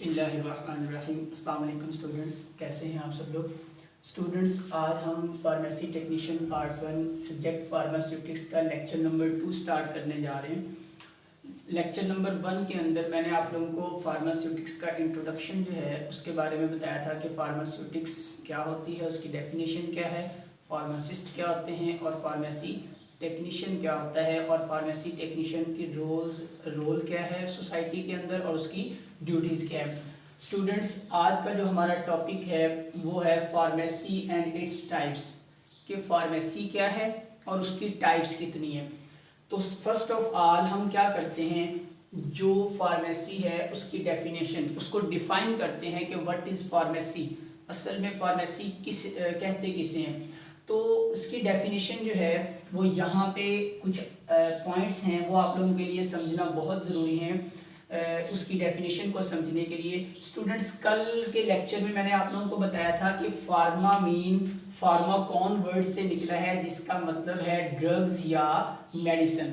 बिस्मिल्लाहिर्रहमानिर्रहीम। अस्सलाम वालेकुम स्टूडेंट्स, कैसे हैं आप सब लोग। स्टूडेंट्स, आज हम pharmacy technician part 1 subject pharmaceutics का लेक्चर नंबर 2 स्टार्ट करने जा रहे हैं। लेक्चर नंबर 1 के अंदर मैंने आप लोगों को फार्मास्यूटिक्स का इंट्रोडक्शन जो है उसके बारे में बताया था कि फार्मास्यूटिक्स क्या होती है, उसकी डेफिनेशन क्या है, फार्मासिस्ट क्या होते हैं और फार्मेसी टेक्नीशियन क्या होता है और फार्मेसी टेक्नीशियन की रोल क्या है सोसाइटी के अंदर और उसकी ड्यूटीज़ क्या है। स्टूडेंट्स, आज का जो हमारा टॉपिक है वो है फार्मेसी एंड इट्स टाइप्स, कि फार्मेसी क्या है और उसकी टाइप्स कितनी है। तो फर्स्ट ऑफ ऑल हम क्या करते हैं, जो फार्मेसी है उसकी डेफिनेशन, उसको डिफाइन करते हैं कि व्हाट इज़ फार्मेसी, असल में फार्मेसी कहते किसे हैं। तो इसकी डेफिनेशन जो है वो यहाँ पे कुछ पॉइंट्स हैं, वो आप लोगों के लिए समझना बहुत ज़रूरी है। उसकी डेफिनेशन को समझने के लिए स्टूडेंट्स, कल के लेक्चर में मैंने आप लोगों को बताया था कि फार्मा कौन वर्ड से निकला है, जिसका मतलब है ड्रग्स या मेडिसिन।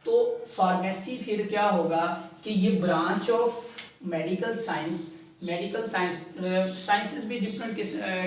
तो फार्मेसी फिर क्या होगा कि ये ब्रांच ऑफ मेडिकल साइंसेज भी डिफरेंट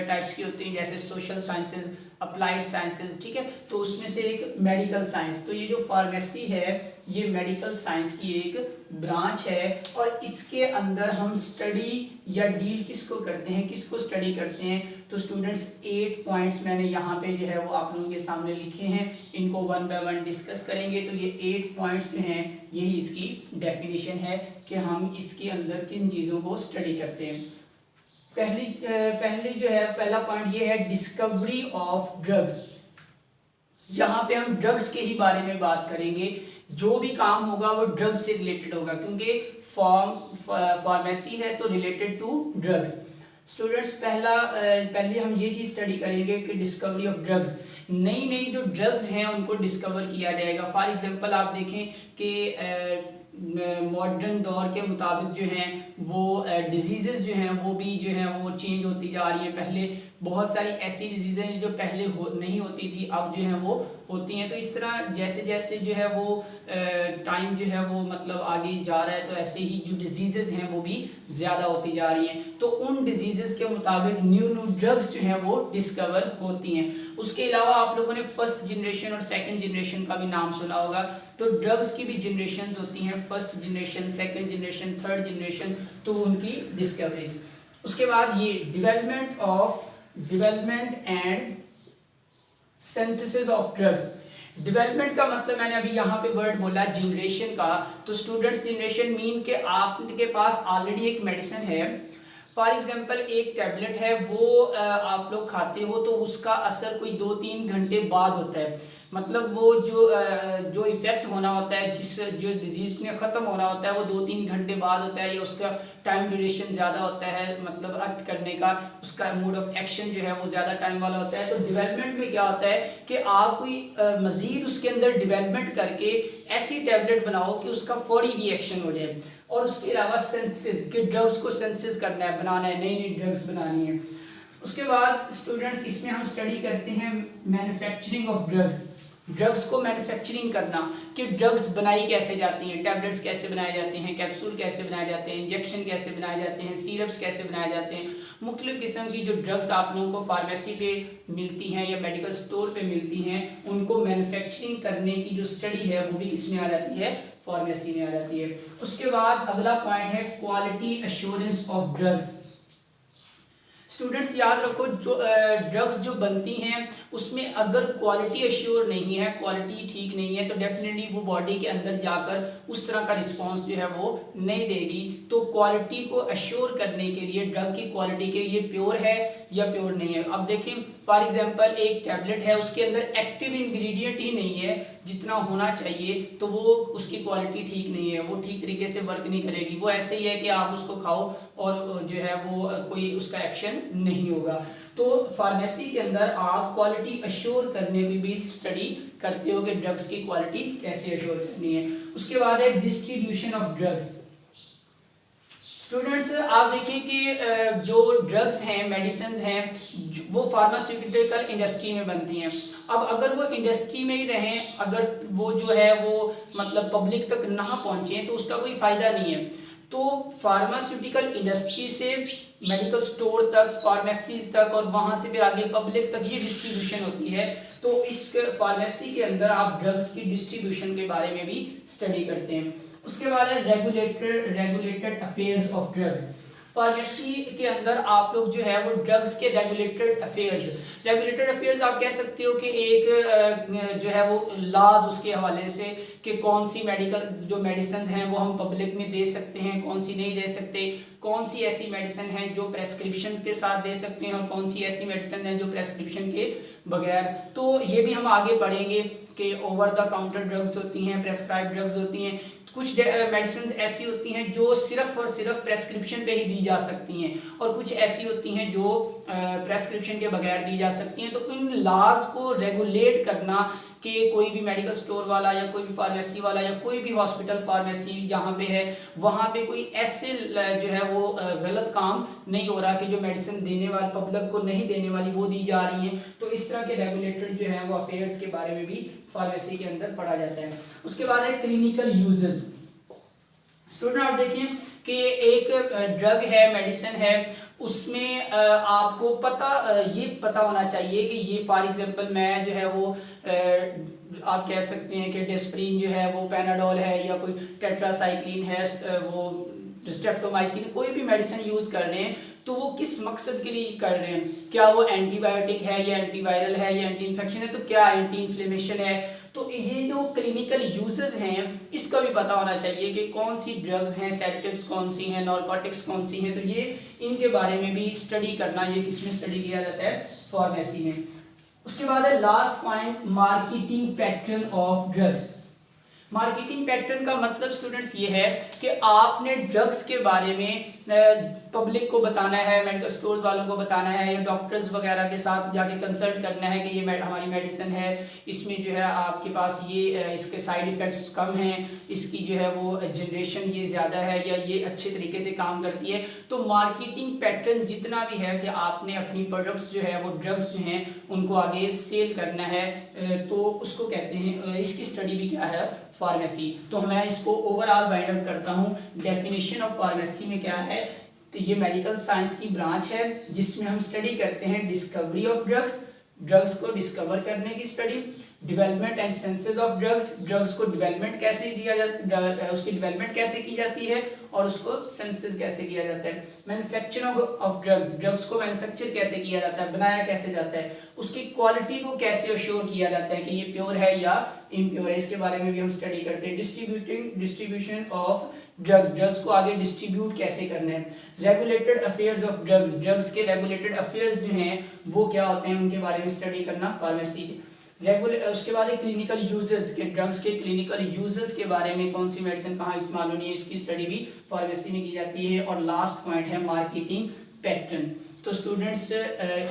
टाइप्स की होती हैं, जैसे सोशल साइंसेज, अप्लाइड साइंसेज, ठीक है। तो उसमें से एक मेडिकल साइंस, तो ये जो फार्मेसी है ये मेडिकल साइंस की एक ब्रांच है और इसके अंदर हम स्टडी या डील किसको करते हैं, किसको स्टडी करते हैं। तो स्टूडेंट्स, 8 पॉइंट्स मैंने यहाँ पे जो है वो आप लोगों के सामने लिखे हैं, इनको 1 बाय 1 डिस्कस करेंगे। तो ये 8 पॉइंट्स जो हैं यही इसकी डेफिनेशन है कि हम इसके अंदर किन चीज़ों को स्टडी करते हैं। पहली जो है, पहला पॉइंट ये है डिस्कवरी ऑफ ड्रग्स। यहाँ पे हम ड्रग्स के ही बारे में बात करेंगे, जो भी काम होगा वो ड्रग्स से रिलेटेड होगा, क्योंकि फार्मेसी है तो रिलेटेड टू ड्रग्स। स्टूडेंट्स, पहले हम ये चीज़ स्टडी करेंगे कि डिस्कवरी ऑफ ड्रग्स, नई जो ड्रग्स हैं उनको डिस्कवर किया जाएगा। फॉर एग्जांपल आप देखें कि मॉडर्न दौर के मुताबिक जो हैं वो डिजीज़ेस जो हैं वो भी जो हैं वो चेंज होती जा रही हैं। पहले बहुत सारी ऐसी डिजीज़ें हैं जो पहले नहीं होती थी, अब जो हैं वो होती हैं। तो इस तरह जैसे जैसे जो है वो टाइम जो है वो मतलब आगे जा रहा है, तो ऐसे ही जो डिजीज़ेस हैं वो भी ज़्यादा होती जा रही हैं। तो उन डिजीज़ेस के मुताबिक न्यू ड्रग्स जो हैं वो डिस्कवर होती हैं। उसके अलावा आप लोगों ने फर्स्ट जनरेशन और सेकंड जनरेशन का भी नाम सुना होगा। तो ड्रग्स की भी जनरेशन होती हैं, first generation, second generation, third generation, तो उनकी डिस्कवरी। उसके बाद ये development and synthesis of drugs. Development का मतलब मैंने अभी यहाँ पे वर्ड बोला जनरेशन का। तो स्टूडेंट्स, जनरेशन मीन के आपके पास ऑलरेडी एक मेडिसिन है। फॉर एग्जांपल एक टैबलेट है, वो आप लोग खाते हो तो उसका असर कोई 2-3 घंटे बाद होता है। मतलब वो जो इफेक्ट होना होता है, जो डिजीज ने ख़त्म होना होता है वो 2-3 घंटे बाद होता है, या उसका टाइम ड्यूरेशन ज़्यादा होता है, मतलब एक्ट करने का उसका मोड ऑफ एक्शन जो है वो ज़्यादा टाइम वाला होता है। तो डेवलपमेंट में क्या होता है कि आप कोई मज़ीद उसके अंदर डेवलपमेंट करके ऐसी टैबलेट बनाओ कि उसका फौरी रिएक्शन हो जाए। और उसके अलावा सिंथेसिस, कि ड्रग्स को सिंथेसिस करना है, बनाना है, नई ड्रग्स बनानी है। उसके बाद स्टूडेंट्स, इसमें हम स्टडी करते हैं मैन्युफैक्चरिंग ऑफ ड्रग्स को मैन्युफैक्चरिंग करना, कि ड्रग्स बनाई कैसे जाती हैं, टैबलेट्स कैसे बनाए जाते हैं, कैप्सूल कैसे बनाए जाते हैं, इंजेक्शन कैसे बनाए जाते हैं, सिरप्स कैसे बनाए जाते हैं। मुख्तलिफ किस्म की जो ड्रग्स आप लोगों को फार्मेसी पे मिलती हैं या मेडिकल स्टोर पे मिलती हैं, उनको मैन्युफैक्चरिंग करने की जो स्टडी है वो भी इसमें आ जाती है, फार्मेसी में आ जाती है। उसके बाद अगला पॉइंट है quality assurance of drugs. Students, याद रखो, जो ड्रग्स जो बनती हैं उसमें अगर क्वालिटी एश्योर नहीं है, क्वालिटी ठीक नहीं है, तो डेफिनेटली वो बॉडी के अंदर जाकर उस तरह का रिस्पांस जो है वो नहीं देगी। तो क्वालिटी को एश्योर करने के लिए, ड्रग की क्वालिटी के, ये प्योर है या प्योर नहीं है। अब देखें, फॉर एग्जांपल एक टैबलेट है, उसके अंदर एक्टिव इंग्रेडिएंट ही नहीं है जितना होना चाहिए, तो वो उसकी क्वालिटी ठीक नहीं है, वो ठीक तरीके से वर्क नहीं करेगी। वो ऐसे ही है कि आप उसको खाओ और जो है वो कोई उसका एक्शन नहीं होगा। तो फार्मेसी के अंदर आप क्वालिटी अश्योर करने की भी स्टडी करते हो कि ड्रग्स की क्वालिटी कैसे अश्योर करनी है। उसके बाद है डिस्ट्रीब्यूशन ऑफ ड्रग्स। स्टूडेंट्स, आप देखिए कि जो ड्रग्स हैं, मेडिसिन हैं, वो फार्मास्यूटिकल इंडस्ट्री में बनती हैं। अब अगर वो इंडस्ट्री में ही रहें, अगर वो जो है वो मतलब पब्लिक तक ना पहुँचे, तो उसका कोई फ़ायदा नहीं है। तो फार्मास्यूटिकल इंडस्ट्री से मेडिकल स्टोर तक, फार्मेसीज तक और वहाँ से फिर आगे पब्लिक तक ये डिस्ट्रीब्यूशन होती है। तो इस फार्मेसी के अंदर आप ड्रग्स की डिस्ट्रीब्यूशन के बारे में भी स्टडी करते हैं। उसके बाद है regulated affairs of drugs. Pharmacy के अंदर आप लोग जो है वो ड्रग्स के रेगुलेटेड अफेयर्स आप कह सकते हो कि एक जो है वो लॉज उसके हवाले से कि कौन सी मेडिकल जो मेडिसिन हैं वो हम पब्लिक में दे सकते हैं, कौन सी नहीं दे सकते, कौन सी ऐसी मेडिसिन है जो प्रेस्क्रिप्शन के साथ दे सकते हैं और कौन सी ऐसी मेडिसिन है जो प्रेस्क्रिप्शन के बगैर। तो ये भी हम आगे पढ़ेंगे कि ओवर द काउंटर ड्रग्स होती हैं, प्रेस्क्राइब ड्रग्स होती हैं, कुछ मेडिसिन ऐसी होती हैं जो सिर्फ और सिर्फ प्रेस्क्रिप्शन पे ही दी जा सकती हैं और कुछ ऐसी होती हैं जो प्रेस्क्रिप्शन के बगैर दी जा सकती हैं। तो इन लॉज को रेगुलेट करना कि कोई भी मेडिकल स्टोर वाला या कोई भी फार्मेसी वाला या कोई भी हॉस्पिटल फार्मेसी जहाँ पे है वहाँ पे कोई ऐसे जो है वो गलत काम नहीं हो रहा कि जो मेडिसिन देने वाली पब्लिक को नहीं देने वाली वो दी जा रही हैं। तो इस तरह के रेगुलेटेड जो है वो अफेयर्स के बारे में भी फार्मेसी के अंदर पढ़ा जाता है। उसके बाद है क्लिनिकल यूजेस। स्टूडेंट आप देखिए कि एक ड्रग है, मेडिसिन है, उसमें आपको ये पता होना चाहिए कि ये फॉर एग्जांपल मैं जो है वो आप कह सकते हैं कि डिस्प्रिन जो है वो पैनाडोल है या कोई टेट्रासाइक्लिन है, वो स्ट्रेप्टोमाइसिन, कोई भी मेडिसिन यूज़ कर रहे हैं तो वो किस मकसद के लिए कर रहे हैं, क्या वो एंटीबायोटिक है या एंटीवायरल है या एंटी इन्फेक्शन है, तो क्या एंटी इन्फ्लेमेशन है। तो ये जो क्लिनिकल यूजेस हैं इसका भी पता होना चाहिए कि कौन सी ड्रग्स हैं, सेडेटिव्स कौन सी हैं, नारकोटिक्स कौन सी हैं। तो ये इनके बारे में भी स्टडी करना, ये किसमें स्टडी किया जाता है, फार्मेसी में। उसके बाद है last point, marketing pattern of drugs. Marketing pattern का मतलब स्टूडेंट्स ये है कि आपने ड्रग्स के बारे में पब्लिक को बताना है, मेडिकल स्टोर्स वालों को बताना है या डॉक्टर्स वगैरह के साथ जाके कंसल्ट करना है कि ये हमारी मेडिसिन है, इसमें जो है आपके पास ये इसके साइड इफ़ेक्ट्स कम हैं, इसकी जो है वो जनरेशन ये ज़्यादा है या ये अच्छे तरीके से काम करती है। तो मार्केटिंग पैटर्न जितना भी है कि आपने अपनी प्रोडक्ट्स जो है वो ड्रग्स जो हैं उनको आगे सेल करना है, तो उसको कहते हैं, इसकी स्टडी भी क्या है, फार्मेसी। तो मैं इसको ओवरऑल वाइंड अप करता हूँ। डेफिनेशन ऑफ फार्मेसी में क्या है, तो ये मेडिकल साइंस की ब्रांच है जिसमें हम स्टडी करते हैं डिस्कवरी ऑफ ड्रग्स को डिस्कवर करने की study, development and synthesis of drugs को डेवलपमेंट कैसे दिया जाता है, उसकी डेवलपमेंट कैसे की जाती है और उसको सिंथेसिस कैसे किया जाता है, मैन्युफैक्चरिंग ऑफ ड्रग्स को मैन्युफैक्चर कैसे किया जाता है, बनाया कैसे जाता है, उसकी क्वालिटी को कैसे अश्योर किया जाता है कि ये प्योर है या इम्प्योर है, इसके बारे में भी हम स्टडी करते हैं। डिस्ट्रीब्यूशन ऑफ ड्रग्स को आगे डिस्ट्रीब्यूट कैसे करना है, रेगुलेटेड अफेयर्स ऑफ ड्रग्स के रेगुलेटेड अफेयर्स जो हैं वो क्या होते हैं उनके बारे में स्टडी करना फार्मेसी के। उसके बाद क्लिनिकल यूजेस के, ड्रग्स के क्लिनिकल यूजेस के बारे में, कौन सी मेडिसिन कहाँ इस्तेमाल होनी है, इसकी स्टडी भी फार्मेसी में की जाती है। और लास्ट पॉइंट है मार्केटिंग पैटर्न। तो स्टूडेंट्स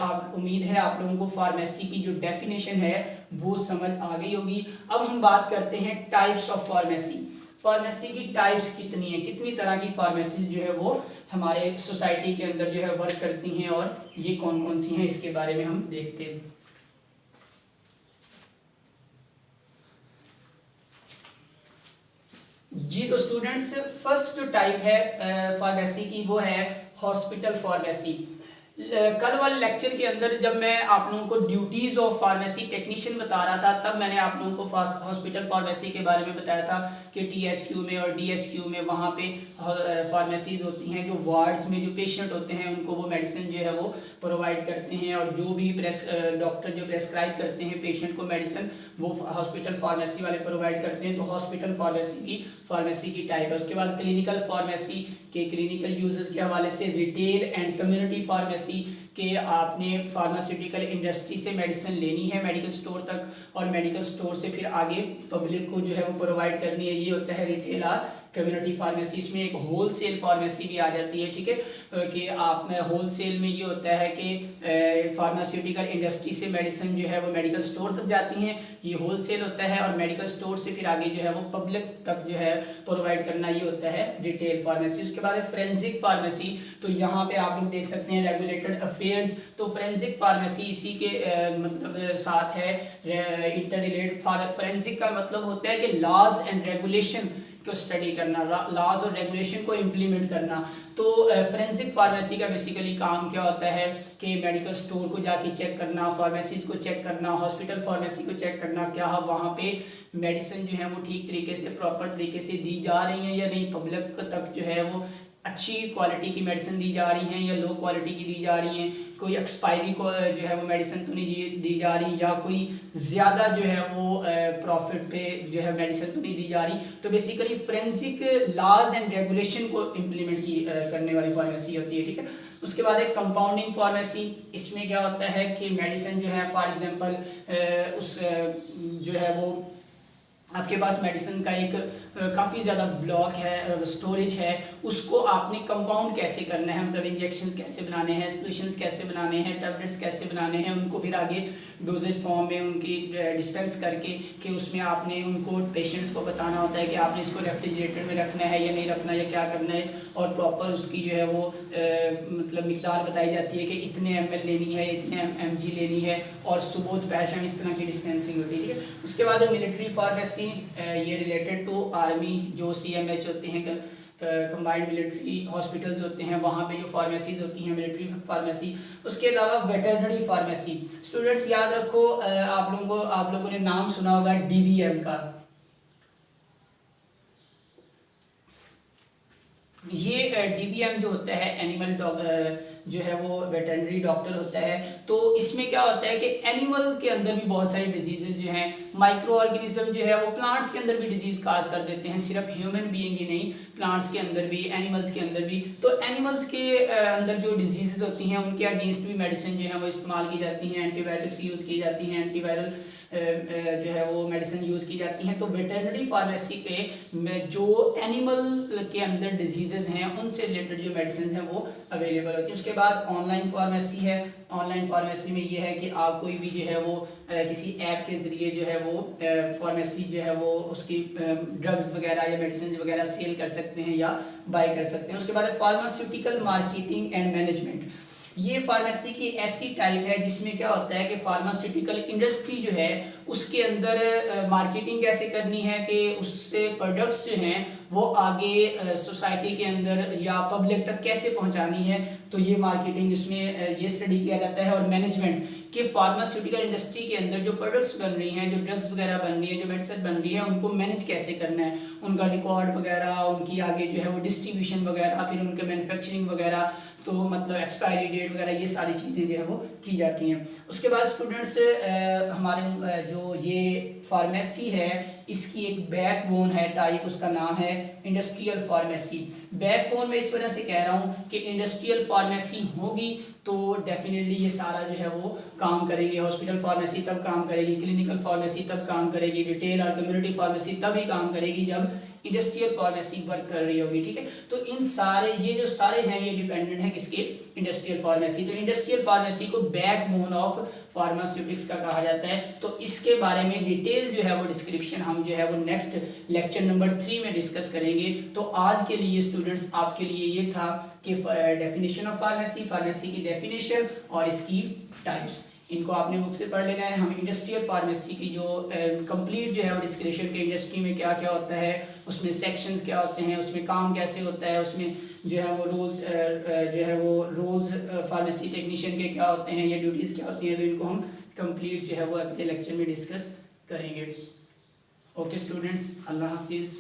आप उम्मीद है आप लोगों को फार्मेसी की जो डेफिनेशन है वो समझ आ गई होगी। अब हम बात करते हैं टाइप्स ऑफ फार्मेसी। फार्मेसी की टाइप्स कितनी है, कितनी तरह की फार्मेसी जो है वो हमारे सोसाइटी के अंदर जो है वर्क करती हैं और ये कौन कौन सी हैं इसके बारे में हम देखते हैं। जी तो स्टूडेंट्स फर्स्ट जो टाइप है फार्मेसी की वो है हॉस्पिटल फार्मेसी। कल वाले लेक्चर के अंदर जब मैं आप लोगों को ड्यूटीज ऑफ फार्मेसी टेक्नीशियन बता रहा था तब मैंने आप लोगों को हॉस्पिटल फार्मेसी के बारे में बताया था कि THQ में और DHQ में वहाँ पे फार्मेसीज होती हैं जो वार्ड्स में जो पेशेंट होते हैं उनको वो मेडिसिन जो है वो प्रोवाइड करते हैं और जो भी डॉक्टर जो प्रेस्क्राइब करते हैं पेशेंट को मेडिसिन वो हॉस्पिटल फार्मेसी वाले प्रोवाइड करते हैं। तो हॉस्पिटल फार्मेसी की टाइप है। उसके बाद क्लिनिकल फार्मेसी के क्लिनिकल यूजेस के हवाले से रिटेल एंड कम्युनिटी फार्मेसी के आपने फार्मास्यूटिकल इंडस्ट्री से मेडिसिन लेनी है मेडिकल स्टोर तक और मेडिकल स्टोर से फिर आगे पब्लिक को जो है वो प्रोवाइड करनी है, ये होता है रिटेल और कम्युनिटी फार्मेसी। इसमें एक होलसेल फार्मेसी भी आ जाती है, ठीक है, कि आप में होलसेल में ये होता है कि फार्मास्यूटिकल इंडस्ट्री से मेडिसिन जो है वो मेडिकल स्टोर तक जाती हैं, ये होलसेल होता है, और मेडिकल स्टोर से फिर आगे जो है वो पब्लिक तक जो है प्रोवाइड करना, ये होता है रिटेल फार्मेसी। उसके बाद है फोरेंसिक फार्मेसी। तो यहाँ पे आप लोग देख सकते हैं रेगुलेटेड अफेयर्स। तो फोरेंसिक फार्मेसी इसी के मतलब साथ है इंटर रिलेटेड। फोरेंसिक का मतलब होता है कि लॉज एंड रेगुलेशन को स्टडी करना, लॉज और रेगुलेशन को इम्प्लीमेंट करना। तो फोरेंसिक फार्मेसी का बेसिकली काम क्या होता है कि मेडिकल स्टोर को जाके चेक करना, फार्मेसीज को चेक करना, हॉस्पिटल फार्मेसी को चेक करना, क्या वहाँ पे मेडिसिन जो है वो ठीक तरीके से प्रॉपर तरीके से दी जा रही हैं या नहीं, पब्लिक तक जो है वो अच्छी क्वालिटी की मेडिसिन दी जा रही हैं या लो क्वालिटी की दी जा रही हैं, कोई एक्सपायरी को जो है वो मेडिसिन तो नहीं दी जा रही, या कोई ज़्यादा जो है वो प्रॉफिट पे जो है मेडिसिन तो नहीं दी जा रही। तो basically forensic laws and regulation को इम्प्लीमेंट करने वाली फार्मेसी होती है, ठीक है। उसके बाद एक कंपाउंडिंग फार्मेसी, इसमें क्या होता है कि मेडिसिन जो है फॉर एग्जांपल उस जो है वो आपके पास मेडिसिन का एक काफ़ी ज़्यादा ब्लॉक है, स्टोरेज है, उसको आपने कंपाउंड कैसे करना है, मतलब इंजेक्शंस कैसे बनाने हैं, सोल्यूशंस कैसे बनाने हैं, टैबलेट्स कैसे बनाने हैं, उनको फिर आगे डोजेज फॉर्म में उनकी डिस्पेंस करके कि उसमें आपने उनको पेशेंट्स को बताना होता है कि आपने इसको रेफ्रिजरेटर में रखना है या नहीं रखना, या क्या करना है, और प्रॉपर उसकी जो है वो मतलब मिकदार बताई जाती है कि इतने ml लेनी है, इतने mg लेनी है, और सुबह दोपहर शाम इस तरह की डिस्पेंसिंग होती है, ठीक है। उसके बाद मिलिट्री फार्मेसी, ये रिलेटेड टू आर्मी जो CMH होते हैं, कंबाइंड मिलिट्री हॉस्पिटल्स होते हैं, वहाँ पे जो फार्मेसीज होती हैं मिलिट्री फार्मेसी। उसके अलावा वेटरनरी फार्मेसी, स्टूडेंट्स याद रखो आप लोगों ने नाम सुना होगा DVM का। ये DVM जो होता है एनिमल जो है वो वेटरनरी डॉक्टर होता है। तो इसमें क्या होता है कि एनिमल के अंदर भी बहुत सारे डिजीजेस जो हैं, माइक्रो ऑर्गेनिज्म जो है वो प्लांट्स के अंदर भी डिजीज काज कर देते हैं, सिर्फ ह्यूमन बीइंग ही नहीं, प्लांट्स के अंदर भी, एनिमल्स के अंदर भी। तो एनिमल्स के अंदर जो डिजीजेस होती हैं उनके अगेंस्ट भी मेडिसिन जो है वो इस्तेमाल की जाती हैं, एंटीबायोटिक्स यूज़ की जाती हैं, एंटीवायरल जो है वो मेडिसिन यूज़ की जाती हैं। तो वेटरनरी फार्मेसी पे जो एनिमल के अंदर डिजीजेज हैं उनसे रिलेटेड जो मेडिसिन है वो अवेलेबल होती है। उसके बाद ऑनलाइन फार्मेसी है। ऑनलाइन फार्मेसी में ये है कि आप कोई भी जो है वो किसी ऐप के ज़रिए जो है वो फार्मेसी जो है वो उसकी ड्रग्स वगैरह या मेडिसिन वगैरह सेल कर सकते हैं या बाय कर सकते हैं। उसके बाद फार्मास्यूटिकल मार्केटिंग एंड मैनेजमेंट, ये फार्मेसी की ऐसी टाइप है जिसमें क्या होता है कि फार्मास्यूटिकल इंडस्ट्री जो है उसके अंदर मार्केटिंग कैसे करनी है कि उससे प्रोडक्ट्स जो हैं वो आगे सोसाइटी के अंदर या पब्लिक तक कैसे पहुंचानी है, तो ये मार्केटिंग इसमें ये स्टडी किया जाता है। और मैनेजमेंट कि फार्मास्यूटिकल इंडस्ट्री के अंदर जो प्रोडक्ट्स बन रही हैं, जो ड्रग्स वगैरह बन रही है, जो मेडिसिन बन रही है, उनको मैनेज कैसे करना है, उनका रिकॉर्ड वगैरह, उनकी आगे जो है वो डिस्ट्रीब्यूशन वगैरह, फिर उनके मैन्युफैक्चरिंग वगैरह, तो मतलब एक्सपायरी डेट वगैरह, ये सारी चीज़ें जो है वो की जाती हैं। उसके बाद स्टूडेंट्स हमारे जो ये फार्मेसी है इसकी एक बैकबोन है टाइप, उसका नाम है इंडस्ट्रियल फार्मेसी। बैकबोन में इस वजह से कह रहा हूँ कि इंडस्ट्रियल फार्मेसी होगी तो डेफिनेटली ये सारा जो है वो काम करेगी। हॉस्पिटल फार्मेसी तब काम करेगी, क्लिनिकल फार्मेसी तब काम करेगी, रिटेल और कम्युनिटी फार्मेसी तभी काम करेगी जब इंडस्ट्रियल फार्मेसी वर्क कर रही होगी, ठीक है। तो इन सारे ये जो सारे हैं ये डिपेंडेंट है किसके, इंडस्ट्रियल फार्मेसी। तो इंडस्ट्रियल फार्मेसी को बैकबोन ऑफ फार्मास्यूटिक्स का कहा जाता है। तो इसके बारे में डिटेल जो है वो डिस्क्रिप्शन हम जो है वो नेक्स्ट लेक्चर नंबर 3 में डिस्कस करेंगे। तो आज के लिए स्टूडेंट्स आपके लिए ये था कि डेफिनेशन ऑफ फार्मेसी, फार्मेसी की डेफिनेशन और इसकी टाइप्स, इनको आपने बुक से पढ़ लेना है। हम इंडस्ट्रियल फार्मेसी की जो कंप्लीट जो है वो डिस्क्रिप्शन के इंडस्ट्री में क्या क्या होता है, उसमें सेक्शंस क्या होते हैं, उसमें काम कैसे होता है, उसमें जो है वो रोल्स फार्मेसी टेक्नीशियन के क्या होते हैं या ड्यूटीज़ क्या होती हैं, तो इनको हम कंप्लीट जो है वो अगले लेक्चर में डिस्कस करेंगे। ओके स्टूडेंट्स, अल्लाह हाफिज़।